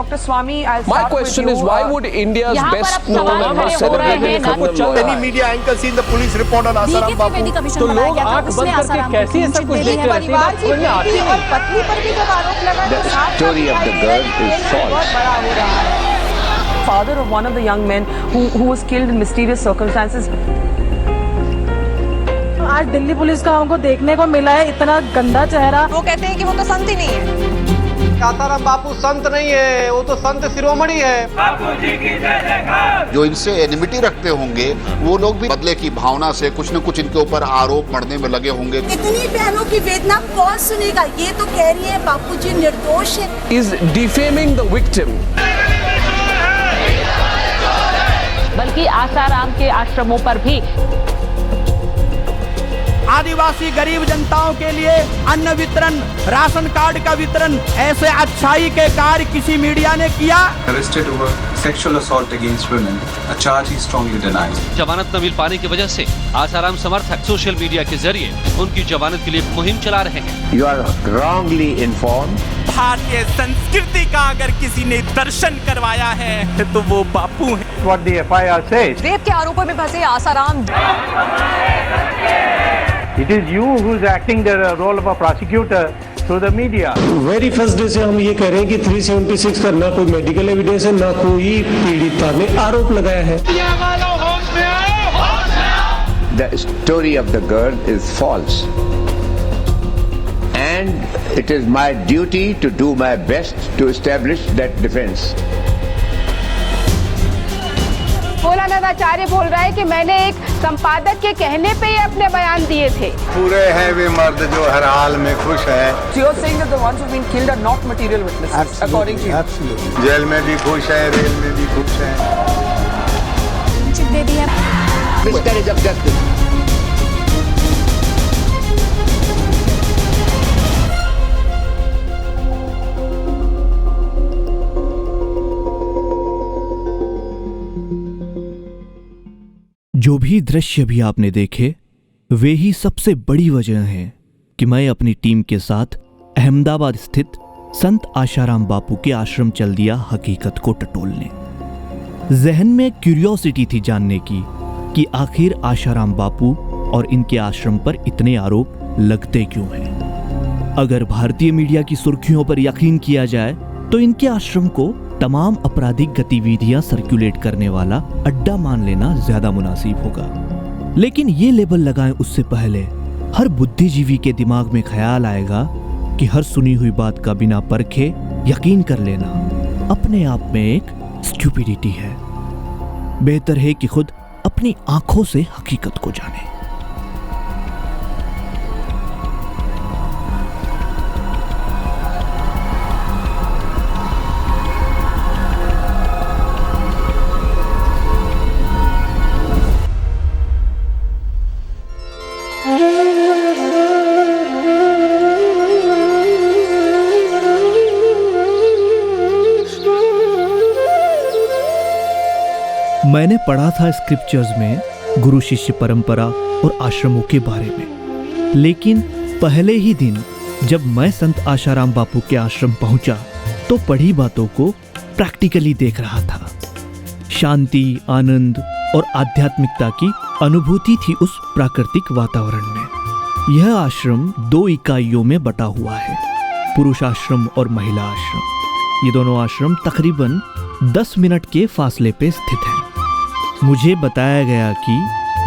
Dr. Swami, I'll My start question with is, you. why would India's यहाँ पर best अब known सवाल and खड़े हो रहे हैं, celebrated ना criminal कि lawyer? Any media anchor seen the police report on Asaram Bapu? तो लोग आंख बंद करके कैसे ऐसा कुछ देखते रहते हैं, बात समझ में आती नहीं। और पत्नी पर भी जब आरोप लगा तो साथ story of the girl is false. बहुत बड़ा हो रहा है। Father of one of the young men who was killed in mysterious circumstances. आज दिल्ली पुलिस का हमको देखने को मिला है इतना गंदा चेहरा। वो कहते हैं कि वो तो संत ही नहीं है। आसाराम बापू संत नहीं है, वो तो संत शिरोमणि है। जो इनसे एनिमिटी रखते होंगे वो लोग भी बदले की भावना से कुछ न कुछ इनके ऊपर आरोप मढ़ने में लगे होंगे। इतनी बहनों की वेदना कौन सुनेगा? ये तो कह रही है बापूजी निर्दोष है। Is defaming the victim. बल्कि आसाराम के आश्रमों पर भी आदिवासी गरीब जनताओं के लिए अन्न वितरण, राशन कार्ड का वितरण, ऐसे अच्छाई के कार्य किसी मीडिया ने किया? Arrested over sexual assault against women, a charge he strongly denies. जमानत न मिल पाने की वजह से आसाराम समर्थक सोशल मीडिया के जरिए उनकी जमानत के लिए मुहिम चला रहे हैं। You are wrongly informed. भारतीय संस्कृति का अगर किसी ने दर्शन करवाया है तो वो बापू है। What the FIR says. Rape के आरोपों में फंसे Asaram. It is you who is acting the role of a prosecutor through the media. Very first day से हम ये कह रहे हैं कि 376 का ना कोई मेडिकल एविडेंस है, ना कोई पीड़िता ने आरोप लगाया है। The story of the girl is false. And it is my duty to do my best to establish that defense. Bholanath आचार्य बोल रहा है कि मैंने एक संपादक के कहने पे ही अपने बयान दिए थे। पूरे हैं वे मर्द जो हर हाल में खुश है। So you're saying that the ones who've been killed are not material witnesses, according to you? Absolutely. Jail में भी खुश है, रेल में भी खुश है। दे दिया। Miscarriage of justice. जो भी दृश्य भी आपने देखे वे ही सबसे बड़ी वजह है कि मैं अपनी टीम के साथ अहमदाबाद स्थित संत आशाराम बापू के आश्रम चल दिया हकीकत को टटोलने। जहन में क्यूरियोसिटी थी जानने की कि आखिर आशाराम बापू और इनके आश्रम पर इतने आरोप लगते क्यों हैं। अगर भारतीय मीडिया की सुर्खियों पर यकीन किया जाए तो इनके आश्रम को तमाम आपराधिक गतिविधियां सर्कुलेट करने वाला अड्डा मान लेना ज्यादा मुनासिब होगा। लेकिन ये लेबल लगाएं उससे पहले हर बुद्धिजीवी के दिमाग में ख्याल आएगा कि हर सुनी हुई बात का बिना परखे यकीन कर लेना अपने आप में एक स्टुपिडिटी है। बेहतर है कि खुद अपनी आंखों से हकीकत को जाने। मैंने पढ़ा था स्क्रिप्चर्स में गुरु शिष्य परंपरा और आश्रमों के बारे में, लेकिन पहले ही दिन जब मैं संत आशाराम बापू के आश्रम पहुंचा तो पढ़ी बातों को प्रैक्टिकली देख रहा था। शांति, आनंद और आध्यात्मिकता की अनुभूति थी उस प्राकृतिक वातावरण में। यह आश्रम 2 इकाइयों में बटा हुआ है, पुरुष आश्रम और महिला आश्रम। ये दोनों आश्रम तकरीबन 10 मिनट के फासले पे स्थित हैं। मुझे बताया गया कि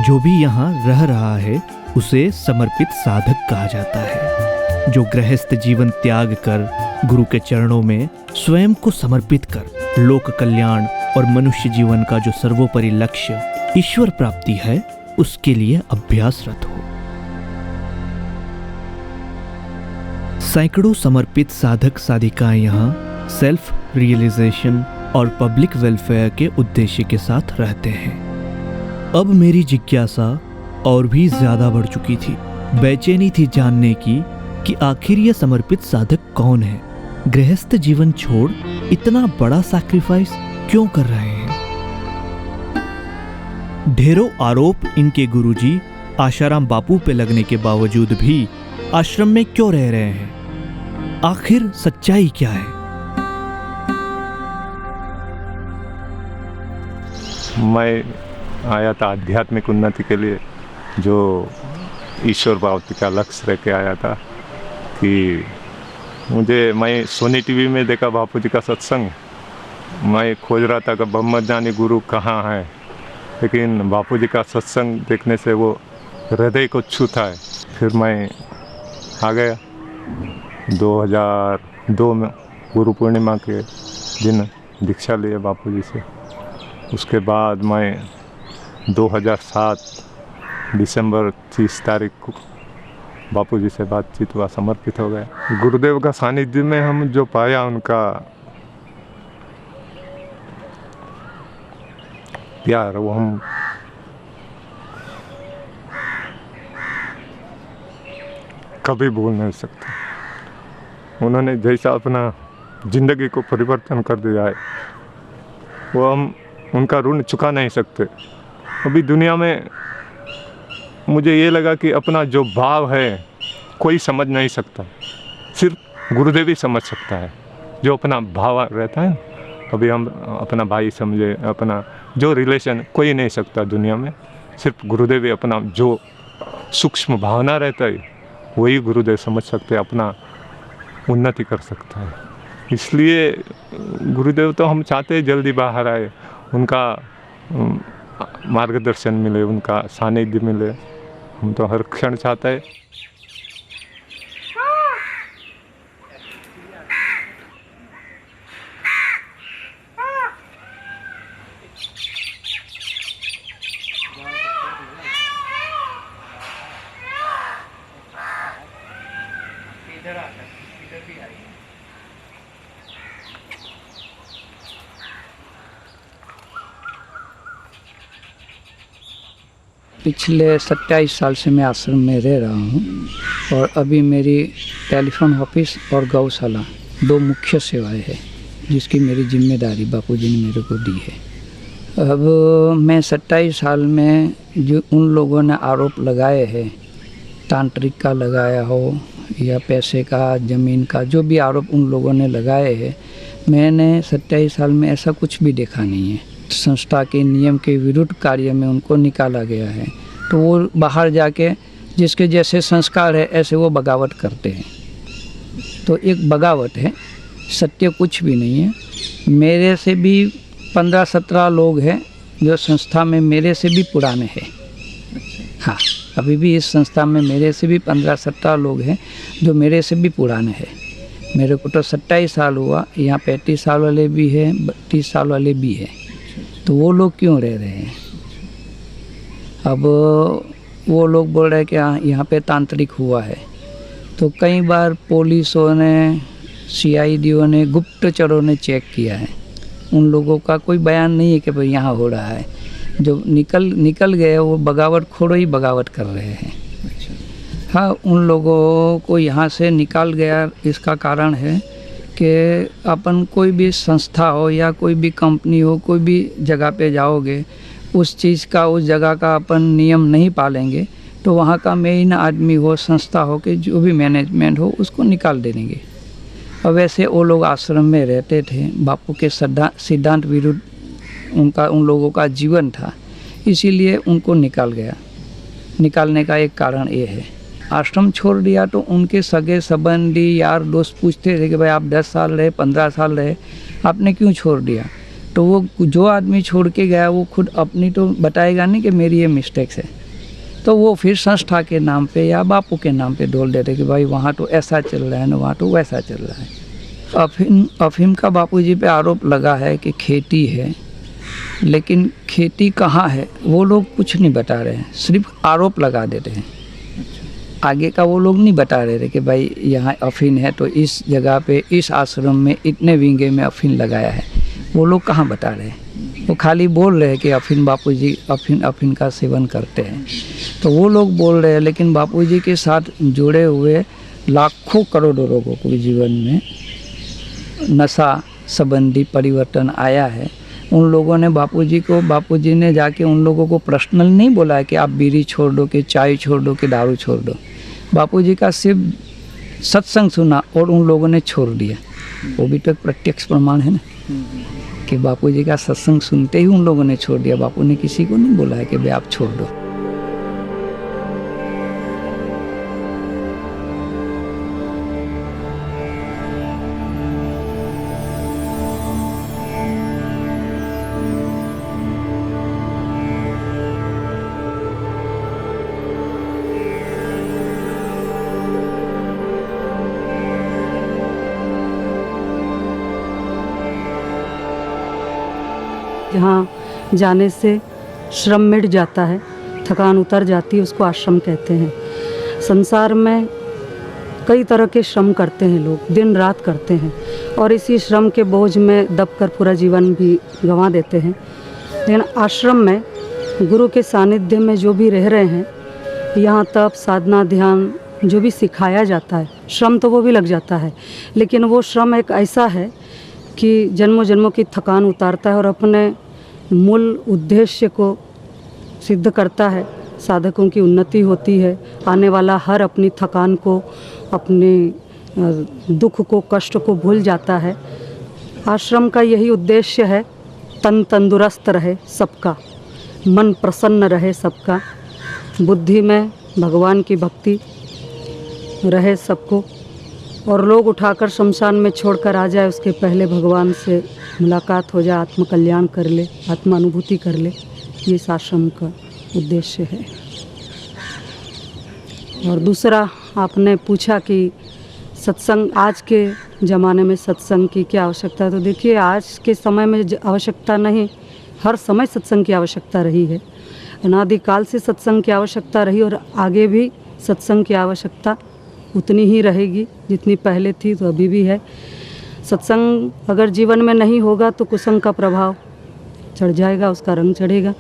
जो भी यहाँ रह रहा है उसे समर्पित साधक कहा जाता है, जो गृहस्थ जीवन त्याग कर गुरु के चरणों में स्वयं को समर्पित कर लोक कल्याण और मनुष्य जीवन का जो सर्वोपरि लक्ष्य ईश्वर प्राप्ति है उसके लिए अभ्यासरत हो। सैकड़ों समर्पित साधक साधिकाएं यहाँ सेल्फ रियलाइजेशन और पब्लिक वेलफेयर के उद्देश्य के साथ रहते हैं। अब मेरी जिज्ञासा और भी ज्यादा बढ़ चुकी थी। बेचैनी थी जानने की कि आखिर ये समर्पित साधक कौन है, गृहस्थ जीवन छोड़ इतना बड़ा सैक्रिफाइस क्यों कर रहे हैं। ढेरों आरोप इनके गुरुजी आशाराम बापू पे लगने के बावजूद भी आश्रम में क्यों रह रहे हैं, आखिर सच्चाई क्या है। मैं आया था आध्यात्मिक उन्नति के लिए, जो ईश्वर प्राप्ति का लक्ष्य रह के आया था कि मैं सोनी टीवी में देखा बापूजी का सत्संग। मैं खोज रहा था कि ब्रह्मज्ञानी गुरु कहाँ है, लेकिन बापूजी का सत्संग देखने से वो हृदय को छूता है। फिर मैं आ गया 2002 में गुरु पूर्णिमा के दिन दीक्षा लिए बापूजी से। उसके बाद मैं 2007 दिसंबर 30 तारीख को बापूजी से बातचीत हुआ, समर्पित हो गया। गुरुदेव का सानिध्य में हम जो पाया, उनका प्यार, वो हम कभी भूल नहीं सकते। उन्होंने जैसा अपना जिंदगी को परिवर्तन कर दिया है, वो हम उनका ऋण चुका नहीं सकते। अभी दुनिया में मुझे ये लगा कि अपना जो भाव है कोई समझ नहीं सकता, सिर्फ गुरुदेव ही समझ सकता है। जो अपना भाव रहता है, अभी हम अपना भाई समझे, अपना जो रिलेशन कोई नहीं सकता दुनिया में, सिर्फ गुरुदेव ही अपना जो सूक्ष्म भावना रहता है वही गुरुदेव समझ सकते हैं, अपना उन्नति कर सकता है। इसलिए गुरुदेव तो हम चाहते हैं जल्दी बाहर आए, उनका मार्गदर्शन मिले, उनका सानिध्य मिले, हम तो हर क्षण चाहते हैं। पिछले 27 साल से मैं आश्रम में रह रहा हूँ और अभी मेरी टेलीफोन ऑफिस और गौशाला 2 मुख्य सेवाएं हैं जिसकी मेरी जिम्मेदारी बापूजी ने मेरे को दी है। अब मैं 27 साल में जो उन लोगों ने आरोप लगाए हैं, तांत्रिक का लगाया हो या पैसे का, ज़मीन का, जो भी आरोप उन लोगों ने लगाए हैं, मैंने 27 साल में ऐसा कुछ भी देखा नहीं है। संस्था के नियम के विरुद्ध कार्य में उनको निकाला गया है, तो वो बाहर जाके जिसके जैसे संस्कार है ऐसे वो बगावत करते हैं। तो एक बगावत है, सत्य कुछ भी नहीं है। मेरे से भी 15-17 लोग हैं जो संस्था में मेरे से भी पुराने हैं। हाँ, अभी भी इस संस्था में मेरे से भी 15-17 लोग हैं जो मेरे से भी पुराने हैं। मेरे को तो 27 साल हुआ, यहाँ 35 साल वाले भी हैं, 32 साल वाले भी हैं। तो वो लोग क्यों रह रहे हैं? अब वो लोग बोल रहे हैं कि हाँ यहाँ पे तांत्रिक हुआ है। तो कई बार पुलिसों ने, CIDओं ने, गुप्तचरों ने चेक किया है। उन लोगों का कोई बयान नहीं है कि भाई यहाँ हो रहा है। जो निकल गए वो बगावत खोरो ही बगावत कर रहे हैं। हाँ, उन लोगों को यहाँ से निकाल गया, इसका कारण है कि अपन कोई भी संस्था हो या कोई भी कंपनी हो, कोई भी जगह पे जाओगे, उस चीज़ का, उस जगह का अपन नियम नहीं पालेंगे तो वहाँ का मेन आदमी हो, संस्था हो कि जो भी मैनेजमेंट हो, उसको निकाल देंगे। और वैसे वो लोग आश्रम में रहते थे, बापू के सिद्धांत विरुद्ध उन लोगों का जीवन था, इसीलिए उनको निकाल गया। निकालने का एक कारण ये है। आश्रम छोड़ दिया तो उनके सगे संबंधी, यार दोस्त पूछते थे कि भाई आप 10 साल रहे, 15 साल रहे, आपने क्यों छोड़ दिया? तो वो जो आदमी छोड़ के गया वो खुद अपनी तो बताएगा नहीं कि मेरी ये मिस्टेक्स है। तो वो फिर संस्था के नाम पे या बापू के नाम पे डोल देते कि भाई वहाँ तो ऐसा चल रहा है ना, वहाँ तो वैसा चल रहा है। अफीम का बापूजी पे आरोप लगा है कि खेती है, लेकिन खेती कहाँ है वो लोग कुछ नहीं बता रहे हैं, सिर्फ आरोप लगा देते हैं। आगे का वो लोग नहीं बता रहे थे कि भाई यहाँ अफीन है तो इस जगह पे, इस आश्रम में इतने विंगे में अफीन लगाया है, वो लोग कहाँ बता रहे हैं। वो खाली बोल रहे हैं कि अफीन बापूजी अफीन का सेवन करते हैं, तो वो लोग बोल रहे हैं। लेकिन बापूजी के साथ जुड़े हुए लाखों करोड़ों लोगों को जीवन में नशा संबंधी परिवर्तन आया है। उन लोगों ने बापूजी ने जाके उन लोगों को पर्सनल नहीं बोला है कि आप बीड़ी छोड़ दो, कि चाय छोड़ दो, कि दारू छोड़ दो। बापूजी का सिर्फ सत्संग सुना और उन लोगों ने छोड़ दिया। वो भी तो एक प्रत्यक्ष प्रमाण है ना। कि बापूजी का सत्संग सुनते ही उन लोगों ने छोड़ दिया। बापू ने किसी को नहीं बोला है कि भाई आप छोड़ दो। जहाँ जाने से श्रम मिट जाता है, थकान उतर जाती है, उसको आश्रम कहते हैं। संसार में कई तरह के श्रम करते हैं लोग, दिन रात करते हैं और इसी श्रम के बोझ में दबकर पूरा जीवन भी गंवा देते हैं। लेकिन आश्रम में गुरु के सानिध्य में जो भी रह रहे हैं, यहाँ तप साधना ध्यान जो भी सिखाया जाता है, श्रम तो वो भी लग जाता है, लेकिन वो श्रम एक ऐसा है कि जन्मों जन्मों की थकान उतारता है और अपने मूल उद्देश्य को सिद्ध करता है। साधकों की उन्नति होती है, आने वाला हर अपनी थकान को, अपने दुख को, कष्ट को भूल जाता है। आश्रम का यही उद्देश्य है, तन तंदुरुस्त रहे सबका, मन प्रसन्न रहे सबका, बुद्धि में भगवान की भक्ति रहे सबको, और लोग उठाकर शमशान में छोड़कर आ जाए उसके पहले भगवान से मुलाकात हो जाए, आत्म कल्याण कर ले, आत्मा अनुभूति कर ले। ये इस आश्रम का उद्देश्य है। और दूसरा, आपने पूछा कि सत्संग, आज के ज़माने में सत्संग की क्या आवश्यकता है, तो देखिए आज के समय में आवश्यकता नहीं, हर समय सत्संग की आवश्यकता रही है। अनादिकाल से सत्संग की आवश्यकता रही और आगे भी सत्संग की आवश्यकता उतनी ही रहेगी जितनी पहले थी, तो अभी भी है। सत्संग अगर जीवन में नहीं होगा तो कुसंग का प्रभाव चढ़ जाएगा, उसका रंग चढ़ेगा।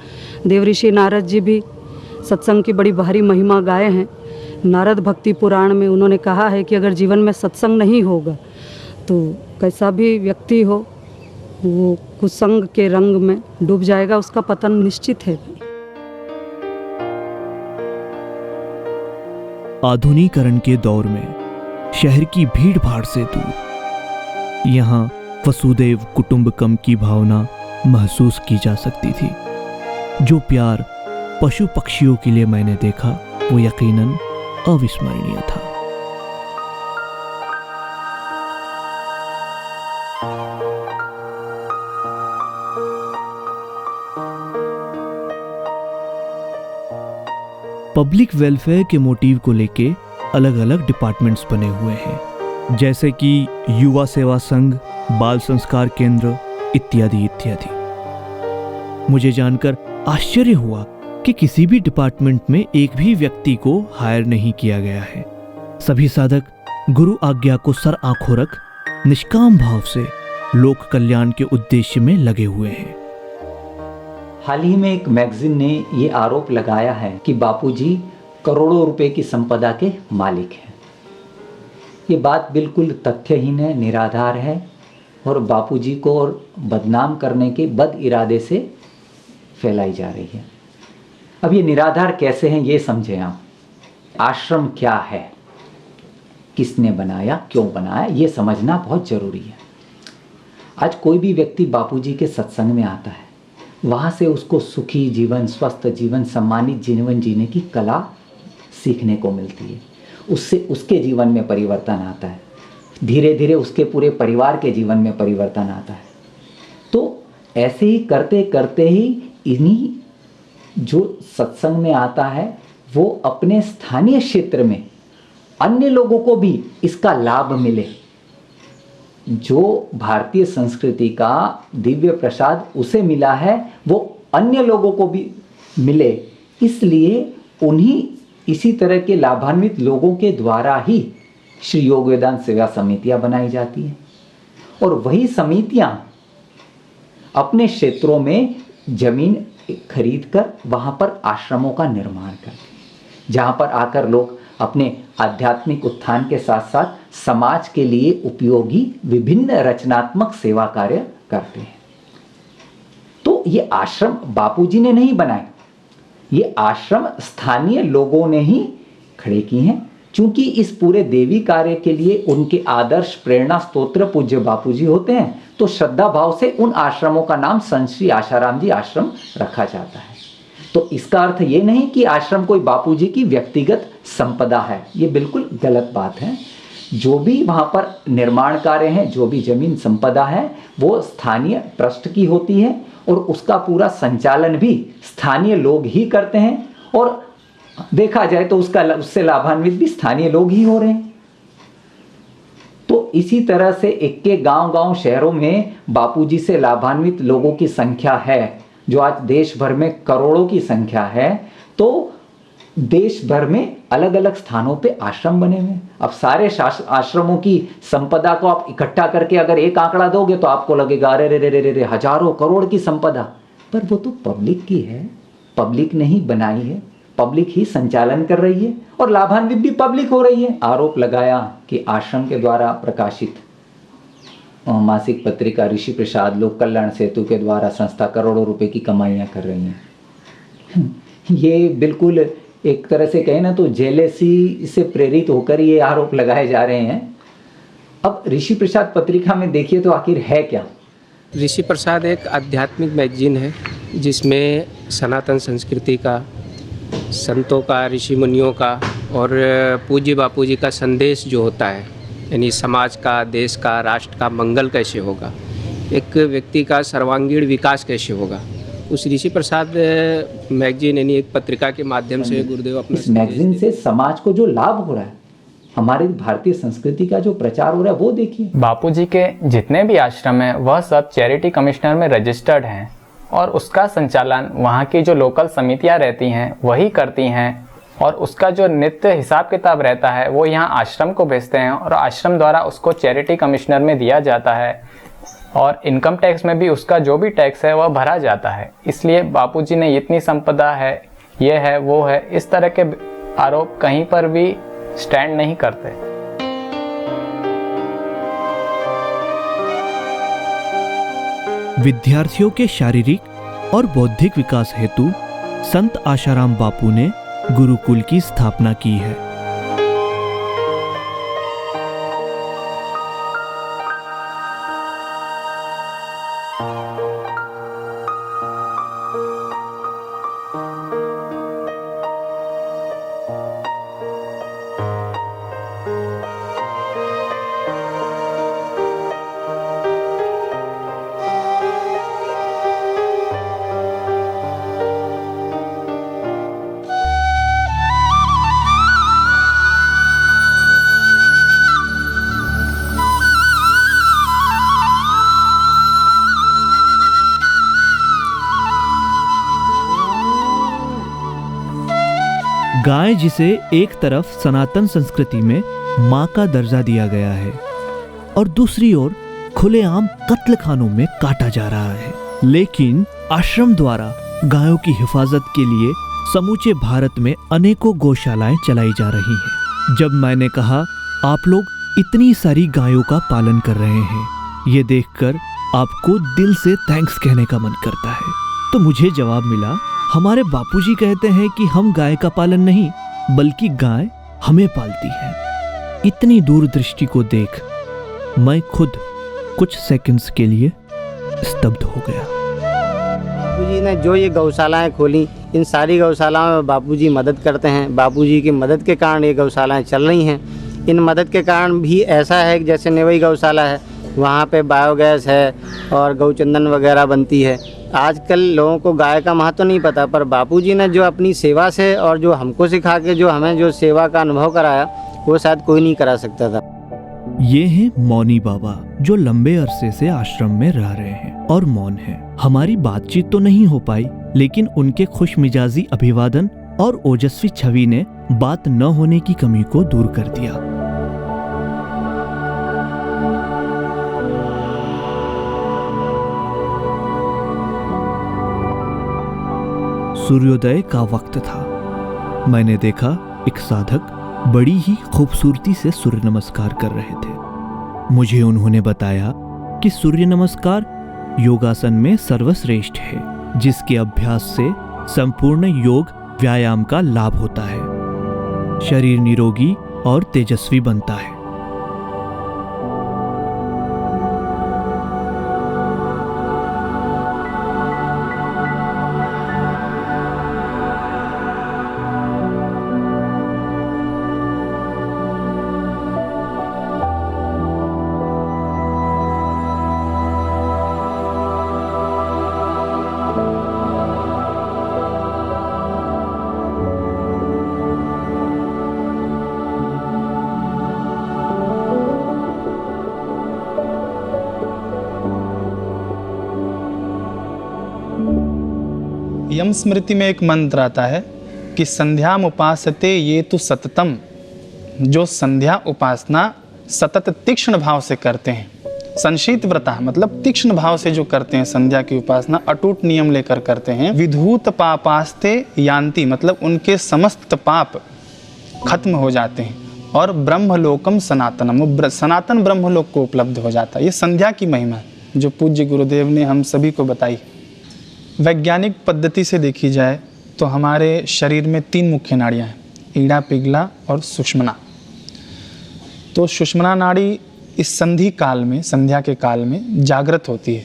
देवऋषि नारद जी भी सत्संग की बड़ी भारी महिमा गाए हैं। नारद भक्ति पुराण में उन्होंने कहा है कि अगर जीवन में सत्संग नहीं होगा तो कैसा भी व्यक्ति हो वो कुसंग के रंग में डूब जाएगा, उसका पतन निश्चित है। आधुनिकीकरण के दौर में शहर की भीड़ भाड़ से दूर यहाँ वसुदेव कुटुंबकम की भावना महसूस की जा सकती थी। जो प्यार पशु पक्षियों के लिए मैंने देखा वो यकीनन अविस्मरणीय था। पब्लिक वेलफेयर के मोटिव को लेके अलग अलग डिपार्टमेंट्स बने हुए हैं, जैसे कि युवा सेवा संघ, बाल संस्कार केंद्र इत्यादि इत्यादि। मुझे जानकर आश्चर्य हुआ कि किसी भी डिपार्टमेंट में एक भी व्यक्ति को हायर नहीं किया गया है। सभी साधक गुरु आज्ञा को सर आंखों रख निष्काम भाव से लोक कल्याण के उद्देश्य में लगे हुए हैं। हाल ही में एक मैगजीन ने ये आरोप लगाया है कि बापूजी करोड़ों रुपए की संपदा के मालिक हैं। ये बात बिल्कुल तथ्यहीन है, निराधार है और बापूजी को और बदनाम करने के बद इरादे से फैलाई जा रही है। अब ये निराधार कैसे हैं ये समझें आप। आश्रम क्या है, किसने बनाया, क्यों बनाया, ये समझना बहुत ज़रूरी है। आज कोई भी व्यक्ति बापूजी के सत्संग में आता है, वहाँ से उसको सुखी जीवन, स्वस्थ जीवन, सम्मानित जीवन जीने की कला सीखने को मिलती है। उससे उसके जीवन में परिवर्तन आता है, धीरे धीरे उसके पूरे परिवार के जीवन में परिवर्तन आता है। तो ऐसे ही करते करते ही इन्हीं जो सत्संग में आता है वो अपने स्थानीय क्षेत्र में अन्य लोगों को भी इसका लाभ मिले। जो भारतीय संस्कृति का दिव्य प्रसाद उसे मिला है वो अन्य लोगों को भी मिले, इसलिए उन्हीं इसी तरह के लाभान्वित लोगों के द्वारा ही श्री योग वेदांत सेवा समितियां बनाई जाती हैं। और वही समितियां अपने क्षेत्रों में जमीन खरीद कर वहां पर आश्रमों का निर्माण करते, जहां पर आकर लोग अपने आध्यात्मिक उत्थान के साथ साथ समाज के लिए उपयोगी विभिन्न रचनात्मक सेवा कार्य करते हैं। तो ये आश्रम बापूजी ने नहीं बनाए, ये आश्रम स्थानीय लोगों ने ही खड़े किए हैं। क्योंकि इस पूरे देवी कार्य के लिए उनके आदर्श प्रेरणा स्तोत्र पूज्य बापूजी होते हैं, तो श्रद्धा भाव से उन आश्रमों का नाम संत श्री आशाराम जी आश्रम रखा जाता है। तो इसका अर्थ ये नहीं कि आश्रम कोई बापूजी की व्यक्तिगत संपदा है, ये बिल्कुल गलत बात है। जो भी वहाँ पर निर्माण कार्य हैं, जो भी जमीन संपदा है, वो स्थानीय ट्रस्ट की होती है और उसका पूरा संचालन भी स्थानीय लोग ही करते हैं और देखा जाए तो उससे लाभान्वित भी स्थानीय लोग ही हो रहे हैं। तो इसी तरह से इक्के गांव-गांव शहरों में बापूजी से लाभान्वित लोगों की संख्या है, जो आज देश भर में करोड़ों की संख्या है। तो देश भर में अलग अलग स्थानों पे आश्रम बने हुए हैं। अब सारे आश्रमों की संपदा को आप इकट्ठा करके अगर एक आंकड़ा दोगे तो आपको लगेगा अरे रे रे रे हजारों करोड़ की संपदा, पर वो तो पब्लिक की है, पब्लिक ने ही बनाई है, पब्लिक ही संचालन कर रही है और लाभान्वित भी पब्लिक हो रही है। आरोप लगाया कि आश्रम के द्वारा प्रकाशित मासिक पत्रिका ऋषि प्रसाद लोक कल्याण सेतु के द्वारा संस्था करोड़ों रुपए की कमाइयां कर रही है। ये बिल्कुल एक तरह से कहें ना तो जेलेसी से प्रेरित होकर ये आरोप लगाए जा रहे हैं। अब ऋषि प्रसाद पत्रिका में देखिए तो आखिर है क्या। ऋषि प्रसाद एक आध्यात्मिक मैगजीन है जिसमें सनातन संस्कृति का, संतों का, ऋषि मुनियों का और पूज्य बापूजी का संदेश जो होता है, यानी समाज का, देश का, राष्ट्र का मंगल कैसे होगा, एक व्यक्ति का सर्वांगीण विकास कैसे होगा, उस ऋषि प्रसाद मैगजीन यानी एक पत्रिका के माध्यम से गुरुदेव अपने इस मैगजीन से समाज को जो लाभ हो रहा है, हमारी भारतीय संस्कृति का जो प्रचार हो रहा है, वो देखिए। बापूजी के जितने भी आश्रम हैं वह सब चैरिटी कमिश्नर में रजिस्टर्ड हैं और उसका संचालन वहाँ की जो लोकल समितियाँ रहती हैं वही करती हैं और उसका जो नित्य हिसाब किताब रहता है वो यहाँ आश्रम को भेजते हैं और आश्रम द्वारा उसको चैरिटी कमिश्नर में दिया जाता है और इनकम टैक्स में भी उसका जो भी टैक्स है वह भरा जाता है। इसलिए बापूजी ने इतनी संपदा है, ये है, वो है, इस तरह के आरोप कहीं पर भी स्टैंड नहीं करते। विद्यार्थियों के शारीरिक और बौद्धिक विकास हेतु संत आशाराम बापू ने गुरुकुल की स्थापना की है। गाय जिसे एक तरफ सनातन संस्कृति में मां का दर्जा दिया गया है और दूसरी ओर खुलेआम कत्लखानों में काटा जा रहा है, लेकिन आश्रम द्वारा गायों की हिफाजत के लिए समूचे भारत में अनेकों गौशालाएं चलाई जा रही हैं। जब मैंने कहा आप लोग इतनी सारी गायों का पालन कर रहे हैं, ये देखकर आपको दिल से थैंक्स कहने का मन करता है, तो मुझे जवाब मिला, हमारे बापूजी कहते हैं कि हम गाय का पालन नहीं बल्कि गाय हमें पालती है। इतनी दूरदृष्टि को देख मैं खुद कुछ सेकंड्स के लिए स्तब्ध हो गया। बापूजी ने जो ये गौशालाएं खोली, इन सारी गौशालाओं में बापूजी मदद करते हैं। बापूजी की मदद के कारण ये गौशालाएं चल रही हैं। इन मदद के कारण भी ऐसा है कि जैसे नेवई गौशाला है, वहाँ पे बायोगैस है और गौचंदन वगैरह बनती है। आजकल लोगों को गाय का महत्व नहीं पता, पर बापूजी ने जो अपनी सेवा से और जो हमको सिखा के जो हमें जो सेवा का अनुभव कराया, वो शायद कोई नहीं करा सकता था। ये हैं मौनी बाबा, जो लंबे अरसे से आश्रम में रह रहे हैं और मौन हैं। हमारी बातचीत तो नहीं हो पाई, लेकिन उनके खुश मिजाजी अभिवादन और ओजस्वी छवि ने बात न होने की कमी को दूर कर दिया। सूर्योदय का वक्त था। मैंने देखा एक साधक बड़ी ही खूबसूरती से सूर्य नमस्कार कर रहे थे। मुझे उन्होंने बताया कि सूर्य नमस्कार योगासन में सर्वश्रेष्ठ है, जिसके अभ्यास से संपूर्ण योग व्यायाम का लाभ होता है। शरीर निरोगी और तेजस्वी बनता है। मनुस्मृति में एक मंत्र आता है कि संध्याम उपासते ये तो सततम, जो संध्या उपासना सतत तीक्ष्ण भाव से करते हैं, संशीत व्रता मतलब तीक्ष्ण भाव से जो करते हैं संध्या की उपासना, अटूट नियम लेकर करते हैं, विधूत पापास्ते यान्ति मतलब उनके समस्त पाप खत्म हो जाते हैं और ब्रह्मलोकम सनातनम, वो सनातन ब्रह्मलोक को उपलब्ध हो जाता है। ये संध्या की महिमा है जो पूज्य गुरुदेव ने हम सभी को बताई। वैज्ञानिक पद्धति से देखी जाए तो हमारे शरीर में 3 मुख्य नाड़ियाँ हैं, ईड़ा, पिघला और सुषुम्ना। तो सुषुम्ना नाड़ी इस संधि काल में, संध्या के काल में जागृत होती है।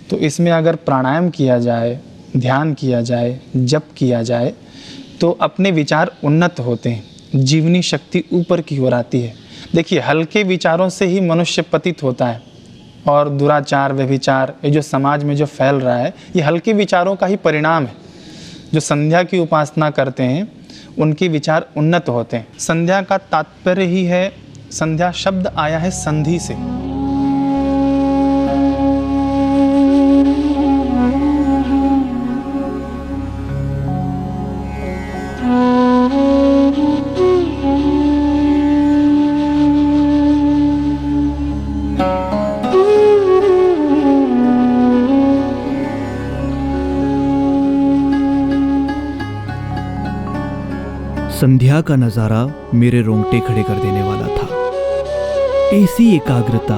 तो इसमें अगर प्राणायाम किया जाए, ध्यान किया जाए, जप किया जाए तो अपने विचार उन्नत होते हैं, जीवनी शक्ति ऊपर की ओर आती है। देखिए, हल्के विचारों से ही मनुष्य पतित होता है और दुराचार, व्यभिचार, ये जो समाज में जो फैल रहा है, ये हल्के विचारों का ही परिणाम है। जो संध्या की उपासना करते हैं उनके विचार उन्नत होते हैं। संध्या का तात्पर्य ही है, संध्या शब्द आया है संधि से। संध्या का नज़ारा मेरे रोंगटे खड़े कर देने वाला था। ऐसी एकाग्रता,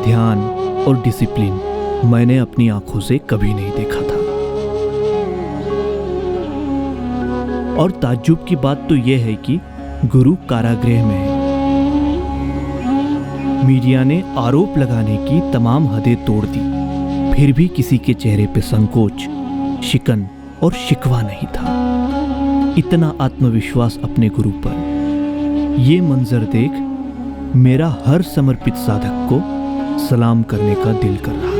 ध्यान और डिसिप्लिन मैंने अपनी आंखों से कभी नहीं देखा था। और ताज्जुब की बात तो यह है कि गुरु कारागृह में है। मीडिया ने आरोप लगाने की तमाम हदें तोड़ दी, फिर भी किसी के चेहरे पे संकोच, शिकन और शिकवा नहीं था। इतना आत्मविश्वास अपने गुरु पर। ये मंजर देख मेरा हर समर्पित साधक को सलाम करने का दिल कर रहा था।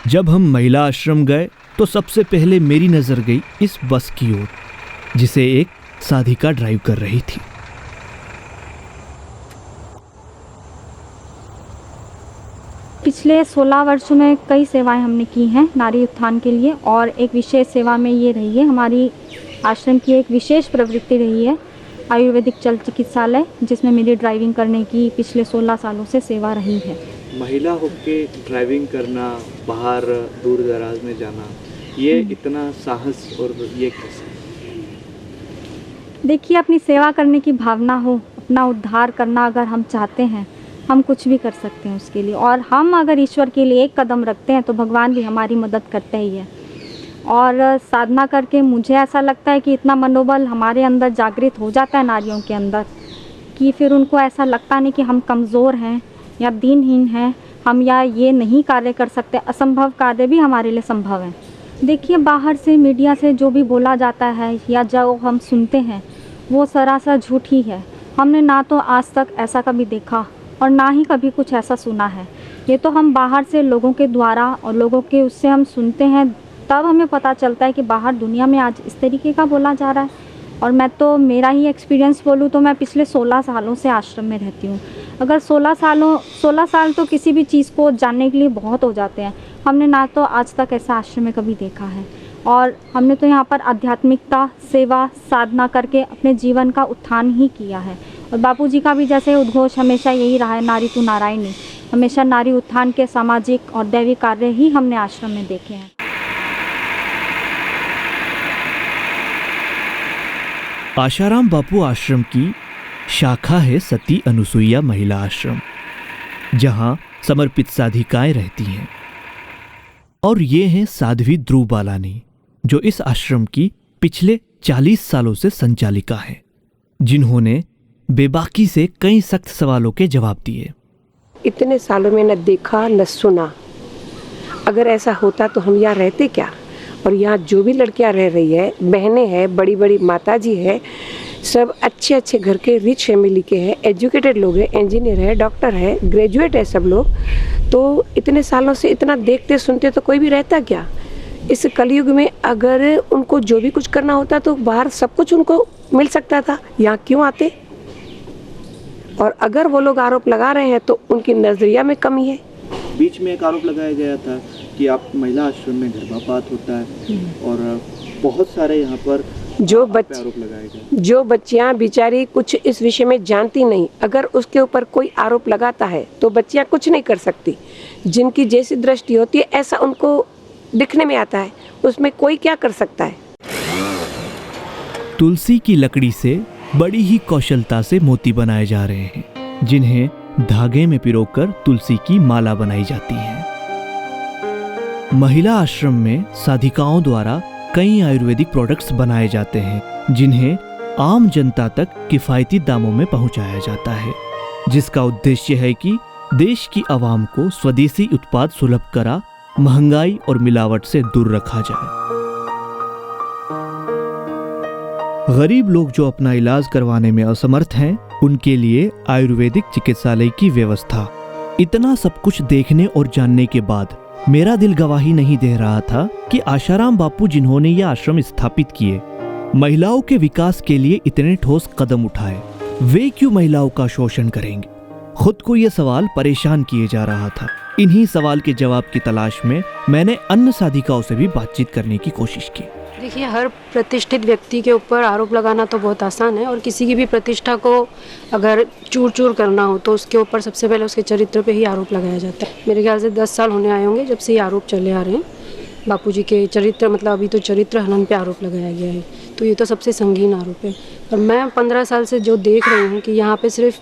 जब हम महिला आश्रम गए तो सबसे पहले मेरी नज़र गई इस बस की ओर, जिसे एक साधिका ड्राइव कर रही थी। पिछले 16 वर्षों में कई सेवाएं हमने की हैं नारी उत्थान के लिए, और एक विशेष सेवा में ये रही है, हमारी आश्रम की एक विशेष प्रवृत्ति रही है आयुर्वेदिक चल चिकित्सालय, जिसमें मेरी ड्राइविंग करने की पिछले 16 सालों से सेवा रही है। महिला होके ड्राइविंग करना, बाहर दूर दराज में जाना, ये इतना साहस और ये कैसे? देखिए, अपनी सेवा करने की भावना हो, अपना उद्धार करना अगर हम चाहते हैं, हम कुछ भी कर सकते हैं उसके लिए। और हम अगर ईश्वर के लिए एक कदम रखते हैं तो भगवान भी हमारी मदद करते ही है। और साधना करके मुझे ऐसा लगता है कि इतना मनोबल हमारे अंदर जागृत हो जाता है नारियों के अंदर, कि फिर उनको ऐसा लगता नहीं कि हम कमज़ोर हैं या दीनहीन हैं, हम या ये नहीं कार्य कर सकते। असंभव कार्य भी हमारे लिए संभव है। देखिए, बाहर से मीडिया से जो भी बोला जाता है या जो हम सुनते हैं वो सरासर झूठ ही है। हमने ना तो आज तक ऐसा कभी देखा और ना ही कभी कुछ ऐसा सुना है। ये तो हम बाहर से लोगों के द्वारा और लोगों के उससे हम सुनते हैं, तब हमें पता चलता है कि बाहर दुनिया में आज इस तरीके का बोला जा रहा है। और मैं तो मेरा ही एक्सपीरियंस बोलूँ तो मैं पिछले 16 सालों से आश्रम में रहती हूँ। अगर 16 साल तो किसी भी चीज़ को जानने के लिए बहुत हो जाते हैं। हमने ना तो आज तक ऐसा आश्रम में कभी देखा है और हमने तो यहाँ पर आध्यात्मिकता, सेवा, साधना करके अपने जीवन का उत्थान ही किया है। और बापूजी का भी जैसे उद्घोष हमेशा यही रहा है, नारी तू नारायणी। हमेशा नारी उत्थान के सामाजिक और दैविक कार्य ही हमने आश्रम में देखे हैं। आशाराम बापू आश्रम की शाखा है सती अनुसुईया महिला आश्रम, जहां समर्पित साधिकाएं रहती हैं। और ये हैं साध्वी ध्रुव बालानी, जो इस आश्रम की पिछले 40 सालों से संचालिका हैं, जिन्होंने बेबाकी से कई सख्त सवालों के जवाब दिए। इतने सालों में न देखा न सुना। अगर ऐसा होता तो हम यहाँ रहते क्या। और यहाँ जो भी लड़कियाँ रह रही है, बहनें हैं, बड़ी बड़ी माताजी है, सब अच्छे अच्छे घर के रिच फैमिली के हैं, एजुकेटेड लोग हैं, इंजीनियर है, डॉक्टर है, ग्रेजुएट है सब लोग। तो इतने सालों से इतना देखते सुनते तो कोई भी रहता क्या। इस कलयुग में अगर उनको जो भी कुछ करना होता तो बाहर सब कुछ उनको मिल सकता था, यहाँ क्यों आते। और अगर वो लोग आरोप लगा रहे हैं तो उनकी नजरिया में कमी है। बीच में एक आरोप लगाया गया था कि आप महिला आश्रम में गर्भपात होता है और बहुत सारे यहाँ पर आरोप लगाए गए। जो बच्चियाँ बेचारी कुछ इस विषय में जानती नहीं, अगर उसके ऊपर कोई आरोप लगाता है तो बच्चियाँ कुछ नहीं कर सकती। जिनकी जैसी दृष्टि होती है ऐसा उनको दिखने में आता है, उसमें कोई क्या कर सकता है। तुलसी की लकड़ी से बड़ी ही कौशलता से मोती बनाए जा रहे हैं, जिन्हें धागे में पिरोकर तुलसी की माला बनाई जाती है। महिला आश्रम में साधिकाओं द्वारा कई आयुर्वेदिक प्रोडक्ट्स बनाए जाते हैं, जिन्हें आम जनता तक किफायती दामों में पहुंचाया जाता है, जिसका उद्देश्य है कि देश की आवाम को स्वदेशी उत्पाद सुलभ करा महंगाई और मिलावट से दूर रखा जाए। गरीब लोग जो अपना इलाज करवाने में असमर्थ हैं, उनके लिए आयुर्वेदिक चिकित्सालय की व्यवस्था। इतना सब कुछ देखने और जानने के बाद मेरा दिल गवाही नहीं दे रहा था कि आशाराम बापू, जिन्होंने यह आश्रम स्थापित किए, महिलाओं के विकास के लिए इतने ठोस कदम उठाए, वे क्यों महिलाओं का शोषण करेंगे। खुद को यह सवाल परेशान किए जा रहा था। इन्हीं सवाल के जवाब की तलाश में मैंने अन्य साधिकाओं से भी बातचीत करने की कोशिश की। देखिए, हर प्रतिष्ठित व्यक्ति के ऊपर आरोप लगाना तो बहुत आसान है, और किसी की भी प्रतिष्ठा को अगर चूर चूर करना हो तो उसके ऊपर सबसे पहले उसके चरित्र पे ही आरोप लगाया जाता है। मेरे ख्याल से 10 साल होने आए होंगे जब से ये आरोप चले आ रहे हैं। बापूजी के चरित्र, मतलब अभी तो चरित्र हनन पे आरोप लगाया गया है, तो ये तो सबसे संगीन आरोप है। और मैं 15 साल से जो देख रही हूँ कि यहाँ पर सिर्फ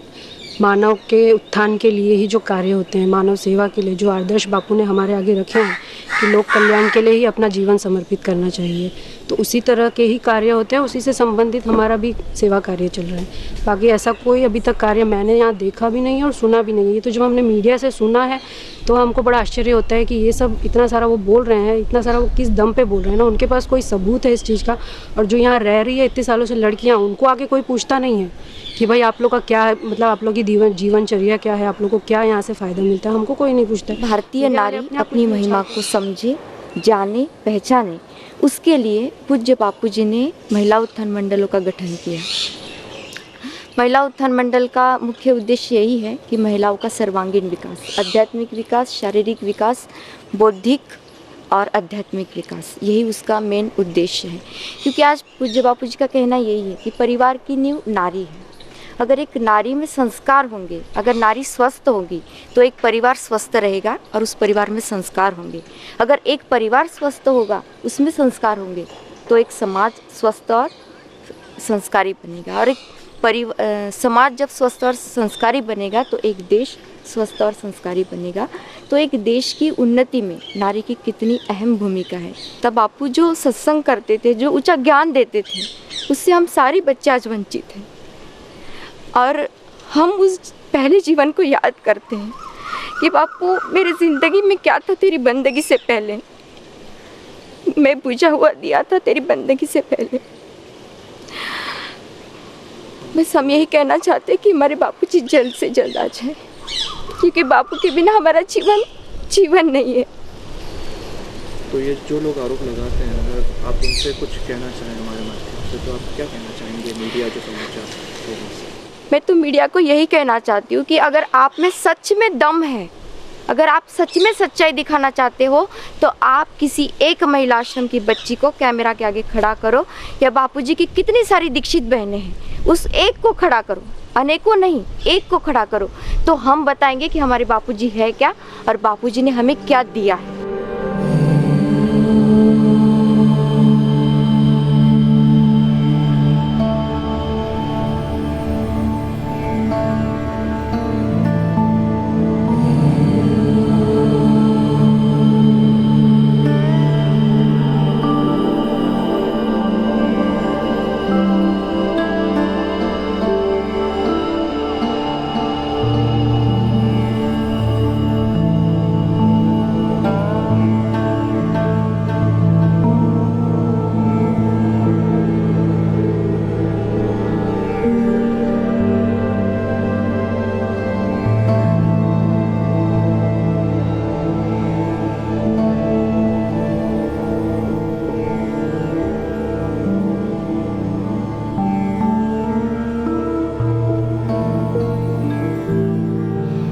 मानव के उत्थान के लिए ही जो कार्य होते हैं, मानव सेवा के लिए जो आदर्श बापू ने हमारे आगे रखे हैं कि लोक कल्याण के लिए ही अपना जीवन समर्पित करना चाहिए, तो उसी तरह के ही कार्य होते हैं, उसी से संबंधित हमारा भी सेवा कार्य चल रहा है। बाकी ऐसा कोई अभी तक कार्य मैंने यहाँ देखा भी नहीं है और सुना भी नहीं है। ये तो जब हमने मीडिया से सुना है तो हमको बड़ा आश्चर्य होता है कि ये सब इतना सारा वो बोल रहे हैं, इतना सारा वो किस दम पे बोल रहे हैं ना, उनके पास कोई सबूत है इस चीज़ का। और जो यहाँ रह रही है इतने सालों से लड़कियाँ, उनको आगे कोई पूछता नहीं है कि भाई आप लोग का क्या है, मतलब आप लोग की जीवनचर्या क्या है, आप लोग को क्या यहाँ से फ़ायदा मिलता है, हमको कोई नहीं पूछता है। भारतीय नारी अपनी महिमा को समझे, जाने, पहचाने, उसके लिए पूज्य बापूजी ने महिला उत्थान मंडलों का गठन किया। महिला उत्थान मंडल का मुख्य उद्देश्य यही है कि महिलाओं का सर्वांगीण विकास, आध्यात्मिक विकास, शारीरिक विकास, बौद्धिक और आध्यात्मिक विकास, यही उसका मेन उद्देश्य है। क्योंकि आज पूज्य बापूजी का कहना यही है कि परिवार की नींव नारी है। अगर एक नारी में संस्कार होंगे, अगर नारी स्वस्थ होगी तो एक परिवार स्वस्थ रहेगा और उस परिवार में संस्कार होंगे। अगर एक परिवार स्वस्थ होगा, उसमें संस्कार होंगे, तो एक समाज स्वस्थ और संस्कारी बनेगा। और एक समाज जब स्वस्थ और संस्कारी बनेगा तो एक देश स्वस्थ और संस्कारी बनेगा। तो एक देश की उन्नति में नारी की कितनी अहम भूमिका है। तब बापू जो सत्संग करते थे, जो ऊंचा ज्ञान देते थे, उससे हम सारे बच्चे आज वंचित हैं। और हम उस पहले जीवन को याद करते हैं कि बापू, मेरे ज़िंदगी में क्या था तेरी बंदगी से पहले। मैं पूजा हुआ दिया था तेरी बंदगी से पहले। बस हम यही कहना चाहते कि हमारे बापूजी जल्द से जल्द आ जाए, क्योंकि बापू के बिना हमारा जीवन नहीं है। तो ये जो लोग आरोप लगाते हैं, अगर आप उनसे कुछ कहना चाहें हमारे माध्यम से, तो आप क्या कहना चाहेंगे मीडिया जो समाचार? मैं तो मीडिया को यही कहना चाहती हूँ कि अगर आप में सच में दम है, अगर आप सच में सच्चाई दिखाना चाहते हो, तो आप किसी एक महिला आश्रम की बच्ची को कैमरा के आगे खड़ा करो, या बापूजी की कितनी सारी दीक्षित बहनें हैं उस एक को खड़ा करो, अनेकों नहीं, एक को खड़ा करो, तो हम बताएंगे कि हमारे बापूजी है क्या और बापूजी ने हमें क्या दिया है।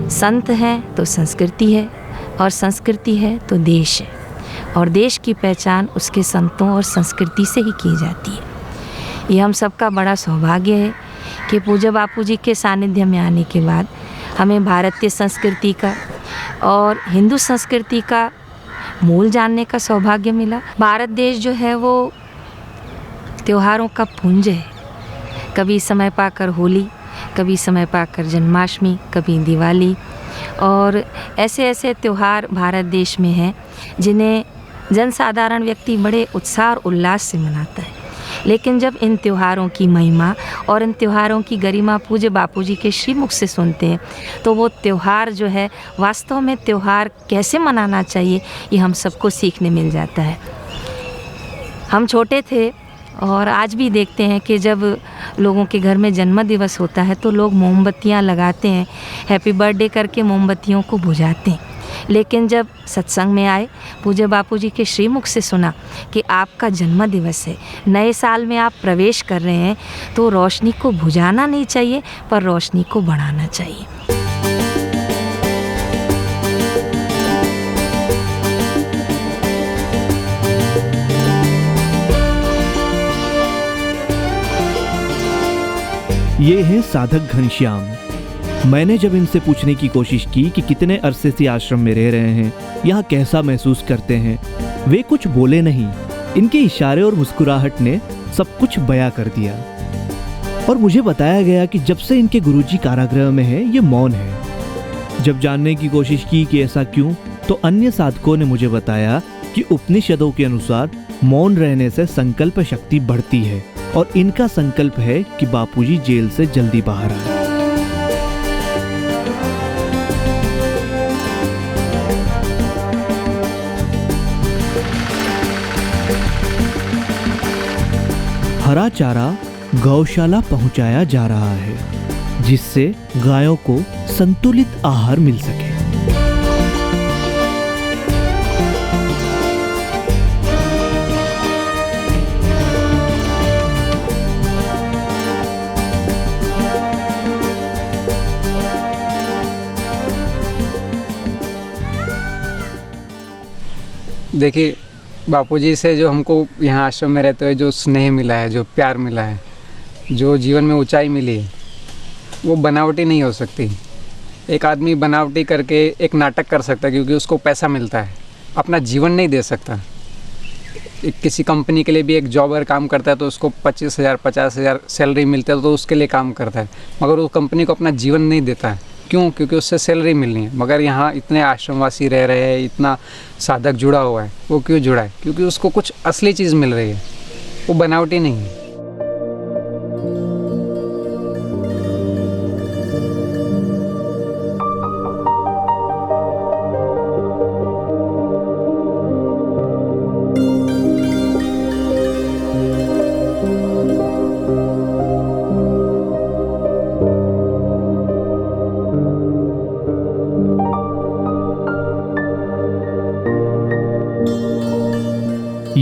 संत हैं तो संस्कृति है, और संस्कृति है तो देश है, और देश की पहचान उसके संतों और संस्कृति से ही की जाती है। ये हम सबका बड़ा सौभाग्य है कि पूज्य बापूजी के सानिध्य में आने के बाद हमें भारतीय संस्कृति का और हिंदू संस्कृति का मूल जानने का सौभाग्य मिला। भारत देश जो है वो त्योहारों का पुंज है। कभी समय पाकर होली, कभी समय पाकर जन्माष्टमी, कभी दिवाली, और ऐसे ऐसे त्यौहार भारत देश में हैं जिन्हें जनसाधारण व्यक्ति बड़े उत्साह और उल्लास से मनाता है। लेकिन जब इन त्योहारों की महिमा और इन त्योहारों की गरिमा पूज्य बापूजी के श्रीमुख से सुनते हैं, तो वो त्यौहार जो है वास्तव में त्यौहार कैसे मनाना चाहिए ये हम सबको सीखने मिल जाता है। हम छोटे थे और आज भी देखते हैं कि जब लोगों के घर में जन्म दिवस होता है तो लोग मोमबत्तियां लगाते हैं, हैप्पी बर्थडे करके मोमबत्तियों को बुझाते हैं। लेकिन जब सत्संग में आए, पूज्य बापूजी के श्रीमुख से सुना कि आपका जन्म दिवस है, नए साल में आप प्रवेश कर रहे हैं, तो रोशनी को बुझाना नहीं चाहिए पर रोशनी को बढ़ाना चाहिए। ये हैं साधक घनश्याम। मैंने जब इनसे पूछने की कोशिश की कि कितने अरसे से आश्रम में रह रहे हैं, यहाँ कैसा महसूस करते हैं, वे कुछ बोले नहीं। इनके इशारे और मुस्कुराहट ने सब कुछ बयां कर दिया। और मुझे बताया गया कि जब से इनके गुरुजी कारागृह में हैं, ये मौन है। जब जानने की कोशिश की कि ऐसा क्यों, तो अन्य साधकों ने मुझे बताया कि उपनिषदों के अनुसार मौन रहने से संकल्प शक्ति बढ़ती है, और इनका संकल्प है कि बापूजी जेल से जल्दी बाहर आए। हरा चारा गौशाला पहुंचाया जा रहा है, जिससे गायों को संतुलित आहार मिल सके। देखिए, बापूजी से जो हमको यहाँ आश्रम में रहते हुए जो स्नेह मिला है, जो प्यार मिला है, जो जीवन में ऊंचाई मिली है, वो बनावटी नहीं हो सकती। एक आदमी बनावटी करके एक नाटक कर सकता है क्योंकि उसको पैसा मिलता है, अपना जीवन नहीं दे सकता। किसी कंपनी के लिए भी एक जॉबर काम करता है तो उसको 25,000 50,000 सैलरी मिलता है तो उसके लिए काम करता है, मगर वो कंपनी को अपना जीवन नहीं देता है। क्यों? क्योंकि उससे सैलरी मिलनी है। मगर यहाँ इतने आश्रमवासी रह रहे हैं, इतना साधक जुड़ा हुआ है, वो क्यों जुड़ा है? क्योंकि उसको कुछ असली चीज़ मिल रही है, वो बनावटी नहीं है।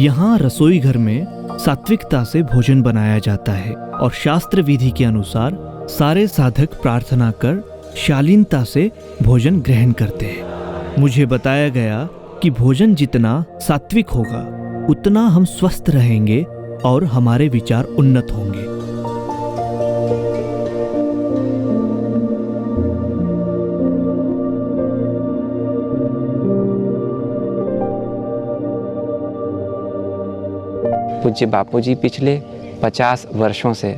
यहाँ रसोई घर में सात्विकता से भोजन बनाया जाता है और शास्त्र विधि के अनुसार सारे साधक प्रार्थना कर शालीनता से भोजन ग्रहण करते हैं। मुझे बताया गया कि भोजन जितना सात्विक होगा उतना हम स्वस्थ रहेंगे और हमारे विचार उन्नत होंगे। पूज्य बापूजी पिछले 50 वर्षों से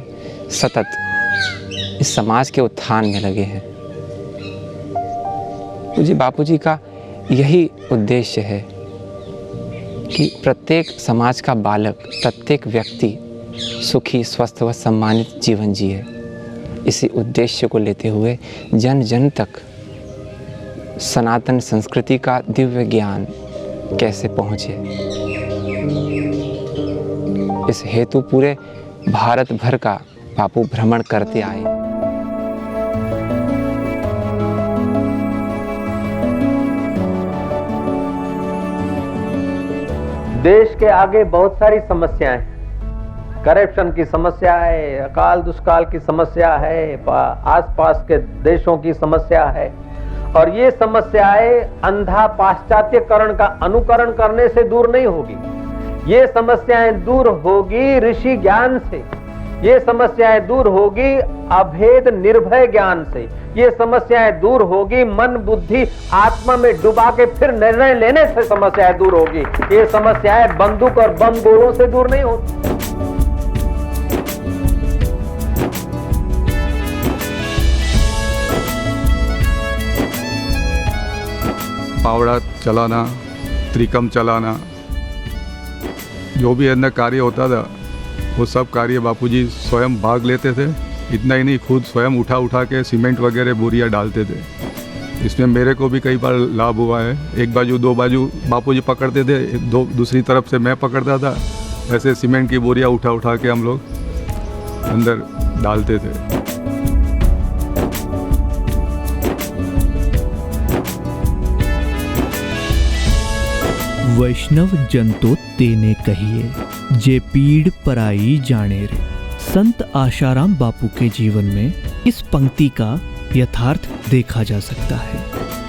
सतत इस समाज के उत्थान में लगे हैं। पूज्य बापूजी का यही उद्देश्य है कि प्रत्येक समाज का बालक, प्रत्येक व्यक्ति सुखी, स्वस्थ व सम्मानित जीवन जिए। इसी उद्देश्य को लेते हुए जन जन तक सनातन संस्कृति का दिव्य ज्ञान कैसे पहुँचे, इस हेतु पूरे भारत भर का बापू भ्रमण करते आए। देश के आगे बहुत सारी समस्याएं हैं। करप्शन की समस्या है, अकाल दुष्काल की समस्या है, आसपास के देशों की समस्या है, और ये समस्याएं अंधा पाश्चात्यकरण का अनुकरण करने से दूर नहीं होगी। ये समस्याएं दूर होगी ऋषि ज्ञान से, ये समस्याएं दूर होगी अभेद निर्भय ज्ञान से, ये समस्याएं दूर होगी मन बुद्धि आत्मा में डुबा के फिर निर्णय लेने से समस्याएं दूर होगी। ये समस्याएं बंदूक और बम गोलों से दूर नहीं होती। पावड़ा चलाना, त्रिकम चलाना, जो भी अंदर कार्य होता था वो सब कार्य बापूजी स्वयं भाग लेते थे। इतना ही नहीं, खुद स्वयं उठा के सीमेंट वगैरह बोरियां डालते थे। इसमें मेरे को भी कई बार लाभ हुआ है। एक बाजू दो बाजू बापूजी पकड़ते थे, दूसरी तरफ से मैं पकड़ता था। ऐसे सीमेंट की बोरियां उठा के हम लोग अंदर डालते थे। वैष्णव जन तो तेने कहिए, जे पीड़ पराई जाने रे। संत आशाराम बापू के जीवन में इस पंक्ति का यथार्थ देखा जा सकता है।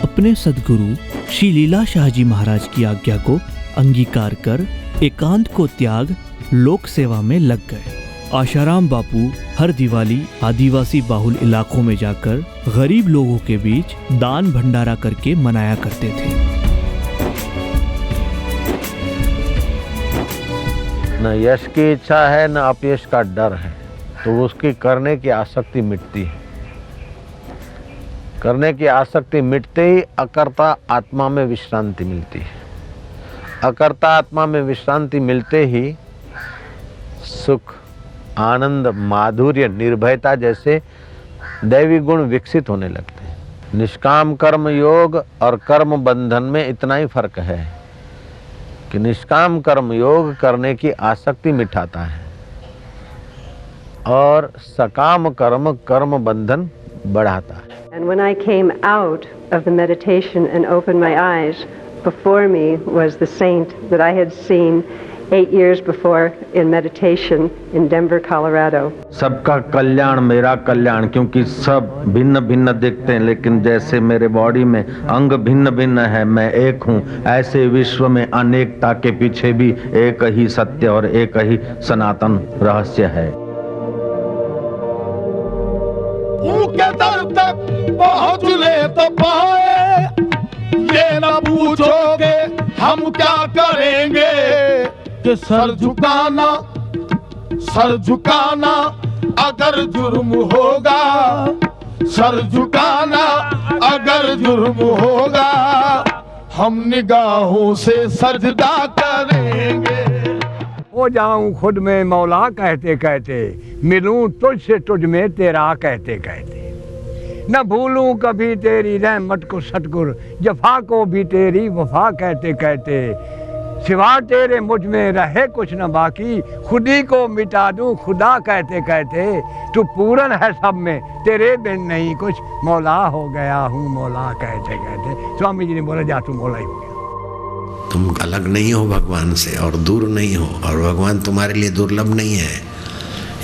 अपने सद्गुरु श्री लीला शाह जी महाराज की आज्ञा को अंगीकार कर एकांत को त्याग लोक सेवा में लग गए। आशाराम बापू हर दिवाली आदिवासी बाहुल इलाकों में जाकर गरीब लोगों के बीच दान भंडारा करके मनाया करते थे। न यश की इच्छा है न अपयश का डर है, तो उसकी करने की आसक्ति मिटती है। करने की आसक्ति मिटते ही अकर्ता आत्मा में विश्रांति मिलती है। अकर्ता आत्मा में विश्रांति मिलते ही सुख, आनंद, माधुर्य, निर्भयता जैसे दैवी गुण विकसित होने लगते हैं। निष्काम कर्म योग और कर्म बंधन में इतना ही फर्क है कि निष्काम कर्म योग करने की आसक्ति मिटाता है और सकाम कर्म कर्म बंधन बढ़ाता है। And when I came out of the meditation and opened my eyes, before me was the saint that I had seen 8 years before in meditation in Denver, Colorado. सबका कल्याण मेरा कल्याण, क्योंकि सब भिन्न भिन्न दिखते हैं, लेकिन जैसे मेरे बॉडी में अंग भिन्न भिन्न है, मैं एक हूँ, ऐसे विश्व में अनेकता के पीछे भी एक ही सत्य और एक ही सनातन रहस्य है। के दर तक पहुँच ले तो पाए, ये न पूछोगे हम क्या करेंगे, कि सर झुकाना अगर जुर्म होगा, सर झुकाना अगर जुर्म होगा, हम निगाहों से सजदा करेंगे। हो जाऊं खुद में मौला कहते कहते, मिलूं तुझसे तुझ में तेरा कहते कहते, न भूलूं कभी तेरी रहमत को सतगुर, जफा को भी तेरी वफा कहते कहते, सिवा तेरे मुझ में रहे कुछ न बाकी, खुदी को मिटा दूं खुदा कहते कहते, तू पूरन है सब में तेरे बिन नहीं कुछ, मौला हो गया हूँ मौला कहते कहते। स्वामी जी ने बोला जा तू मौला ही हो गया। तुम अलग नहीं हो भगवान से और दूर नहीं हो, और भगवान तुम्हारे लिए दुर्लभ नहीं है।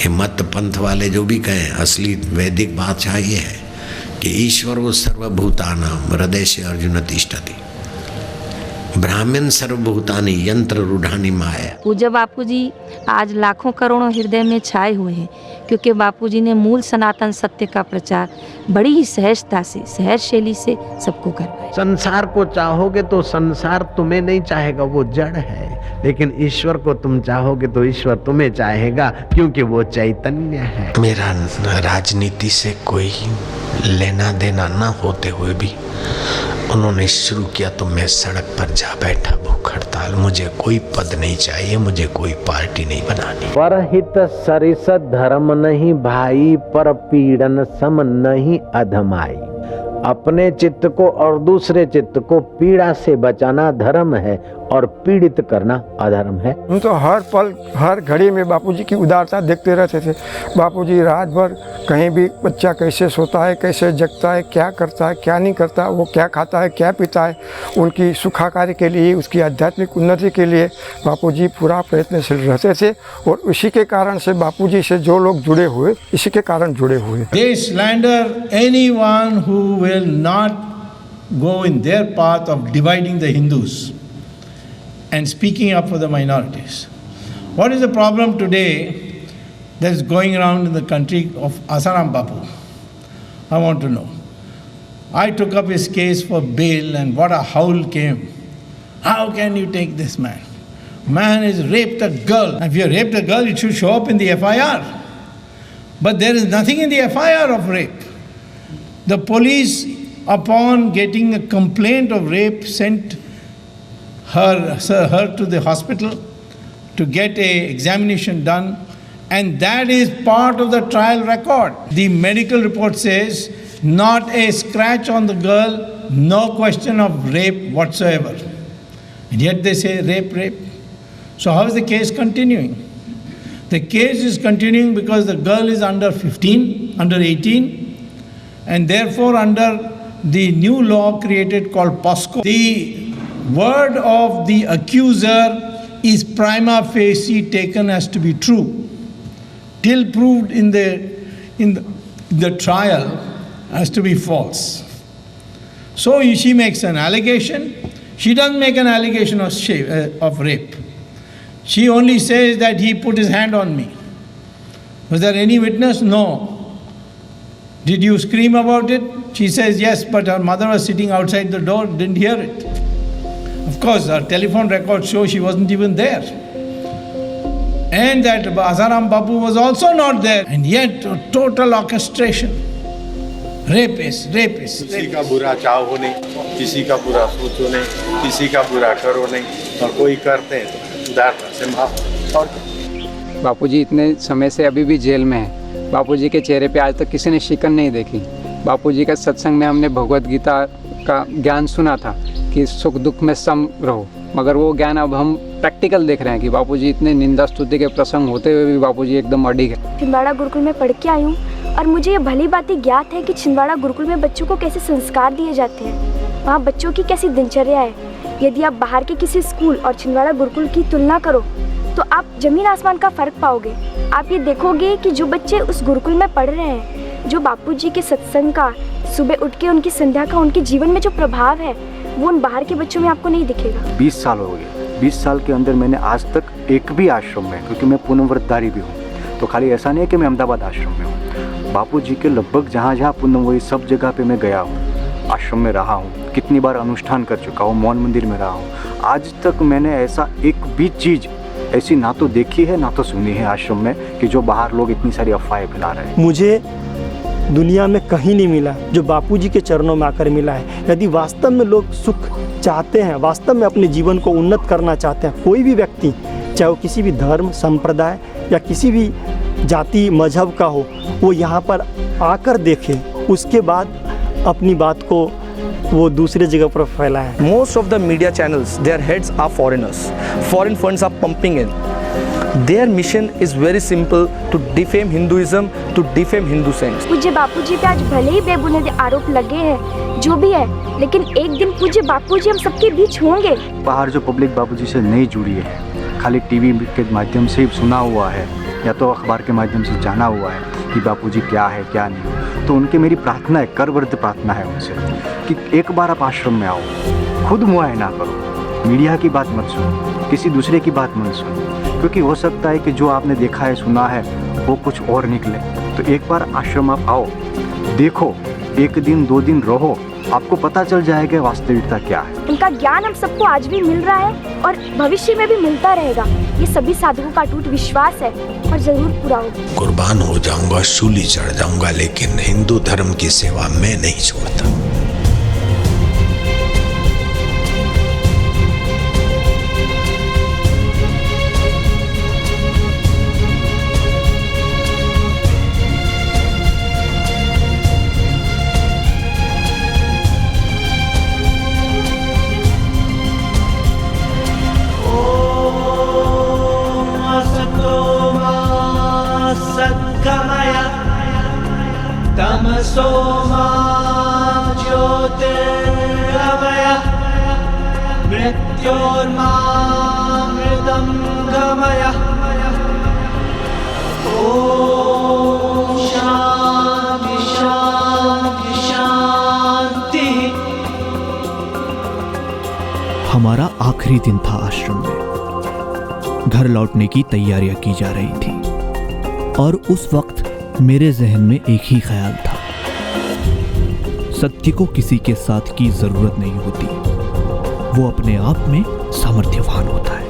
ये मत पंथ वाले जो भी कहें, असली वैदिक बादशाह ये है कि ईश्वर वो सर्वभूतानां हृदय से अर्जुन तिष्ठति, ब्राह्मण सर्वभूतानि यंत्र रूढ़ानि माया। पूज्य बापूजी आज लाखों करोड़ों हृदय में छाए हुए हैं, क्योंकि बापूजी ने मूल सनातन सत्य का प्रचार बड़ी ही सहजता से, सहज शैली से सबको करवाया। संसार को चाहोगे तो संसार तुम्हें नहीं चाहेगा, वो जड़ है। लेकिन ईश्वर को तुम चाहोगे तो ईश्वर तुम्हें चाहेगा, क्योंकि वो चैतन्य है। मेरा राजनीति से कोई लेना देना ना होते हुए भी उन्होंने शुरू किया तो मैं सड़क पर जा बैठा भूख हड़ताल। मुझे कोई पद नहीं चाहिए, मुझे कोई पार्टी नहीं बनानी। परहित सरिस धर्म नहीं भाई, पर पीड़न सम नहीं अधमाई। अपने चित्त को और दूसरे चित्त को पीड़ा से बचाना धर्म है और पीड़ित करना अधर्म है। हम तो हर पल हर घड़ी में बापूजी की उदारता देखते रहते थे। बापूजी रात भर कहीं भी बच्चा कैसे सोता है, कैसे जगता है, क्या करता है, क्या नहीं करता, वो क्या खाता है, क्या पीता है, उनकी सुखाकारी के लिए, उसकी आध्यात्मिक उन्नति के लिए बापूजी पूरा प्रयत्नशील रहते थे। और उसी के कारण से बापूजी से जो लोग जुड़े हुए, इसी के कारण जुड़े हुए। They slander anyone who will not go in their path of dividing the Hindus and speaking up for the minorities. What is the problem today that is going around in the country of Asaram Bapu? I want to know. I took up his case for bail and what a howl came. How can you take this man? Man has raped a girl. If you raped a girl, it should show up in the FIR. But there is nothing in the FIR of rape. The police, upon getting a complaint of rape, sent her to the hospital to get a examination done, and that is part of the trial record. The medical report says not a scratch on the girl, no question of rape whatsoever. And yet they say rape. So how is the case continuing? The case is continuing because the girl is under 15, under 18, and therefore under the new law created called POSCO, the word of the accuser is prima facie taken as to be true, till proved in the trial as to be false. So she makes an allegation. She doesn't make an allegation of rape. She only says that he put his hand on me. Was there any witness? No. Did you scream about it? She says yes, but her mother was sitting outside the door, didn't hear it. Of course, her telephone records show she wasn't even there. And that Asaram Bapu was also not there. And yet, a total orchestration. Rapist. किसी का बुरा चाहो नहीं, किसी का बुरा सोचो नहीं, किसी का बुरा करो नहीं, और कोई करते हैं तो उदारता से माफ। और बापूजी इतने समय से अभी भी जेल में है। बापूजी के चेहरे पे आज तक किसी ने शिकन नहीं देखी। बापूजी के सत्संग में हमने भगवत गीता का ज्ञान सुना था कि सुख दुख में सम रहो, मगर वो ज्ञान अब हम प्रैक्टिकल देख रहे हैं कि बापूजी इतने निंदा स्तुति के प्रसंग होते हुए भी बापूजी एकदम अडिग है। छिंदवाड़ा गुरुकुल में पढ़ के आई हूँ और मुझे ये भली बातें ज्ञात है कि छिंदवाड़ा गुरुकुल में बच्चों को कैसे संस्कार दिए जाते हैं, वहाँ बच्चों की कैसी दिनचर्या है। यदि आप बाहर के किसी स्कूल और छिंदवाड़ा गुरुकुल की तुलना करो तो आप जमीन आसमान का फ़र्क पाओगे। आप ये देखोगे कि जो बच्चे उस गुरुकुल में पढ़ रहे हैं, जो बापूजी के सत्संग का, सुबह उठ के उनकी संध्या का, उनके जीवन में जो प्रभाव है, वो उन बाहर के बच्चों में आपको नहीं दिखेगा। 20 साल हो गए। 20 साल के अंदर मैंने आज तक एक भी आश्रम में, क्योंकि मैं पुनर्वृत्तधारी भी हूँ, तो खाली ऐसा नहीं है कि मैं अहमदाबाद आश्रम में हूँ। बापूजी के लगभग जहाँ जहाँ पुण्य हुई सब जगह पे मैं गया हूँ, आश्रम में रहा हूँ, कितनी बार अनुष्ठान कर चुका हूँ, मौन मंदिर में रहा हूँ। आज तक मैंने ऐसा एक भी चीज़ ऐसी ना तो देखी है ना तो सुनी है आश्रम में कि जो बाहर लोग इतनी सारी अफवाहें फैला रहे हैं। मुझे दुनिया में कहीं नहीं मिला जो बापूजी के चरणों में आकर मिला है। यदि वास्तव में लोग सुख चाहते हैं, वास्तव में अपने जीवन को उन्नत करना चाहते हैं, कोई भी व्यक्ति, चाहे वो किसी भी धर्म संप्रदाय या किसी भी जाति मजहब का हो, वो यहाँ पर आकर देखे, उसके बाद अपनी बात को वो दूसरे जगह पर फैलाए। Most of the media channels, their heads are foreigners. Foreign funds are pumping in. Their mission is very simple, to defame Hinduism, to defame Hindu saints. पूज्य बापूजी पे आज भले ही बेबुनियाद आरोप लगे हैं, जो भी है, लेकिन एक दिन पूज्य बापूजी हम सबके बीच होंगे। बाहर जो पब्लिक बापूजी से नहीं जुड़ी है, खाली टीवी के माध्यम से ही सुना हुआ है या तो अखबार के माध्यम से जाना हुआ है कि बापूजी क्या है क्या नहीं, तो उनके मेरी प्रार्थना है, करवर्द प्रार्थना है उनसे कि एक बार आप आश्रम में आओ, खुद मुआयना करो, मीडिया की बात मत सुनो, किसी दूसरे की बात मत सुनो, क्योंकि हो सकता है कि जो आपने देखा है सुना है वो कुछ और निकले। तो एक बार आश्रम आप आओ, देखो, एक दिन 2 दिन रहो, आपको पता चल जाएगा वास्तविकता क्या है। उनका ज्ञान हम सबको आज भी मिल रहा है और भविष्य में भी मिलता रहेगा। ये सभी साधुओं का अटूट विश्वास है और जरूर पूरा होगा। कुर्बान हो जाऊंगा, शूली चढ़ जाऊंगा, लेकिन हिंदू धर्म की सेवा मैं नहीं छोड़ता। तमसो मा ज्योतिर्गमय मृत्योर्मामृतं गमय। ओम शांति शांति शांति। हमारा आखिरी दिन था आश्रम में। घर लौटने की तैयारियां की जा रही थी और उस वक्त मेरे जहन में एक ही ख्याल था, सत्य को किसी के साथ की जरूरत नहीं होती, वो अपने आप में सामर्थ्यवान होता है।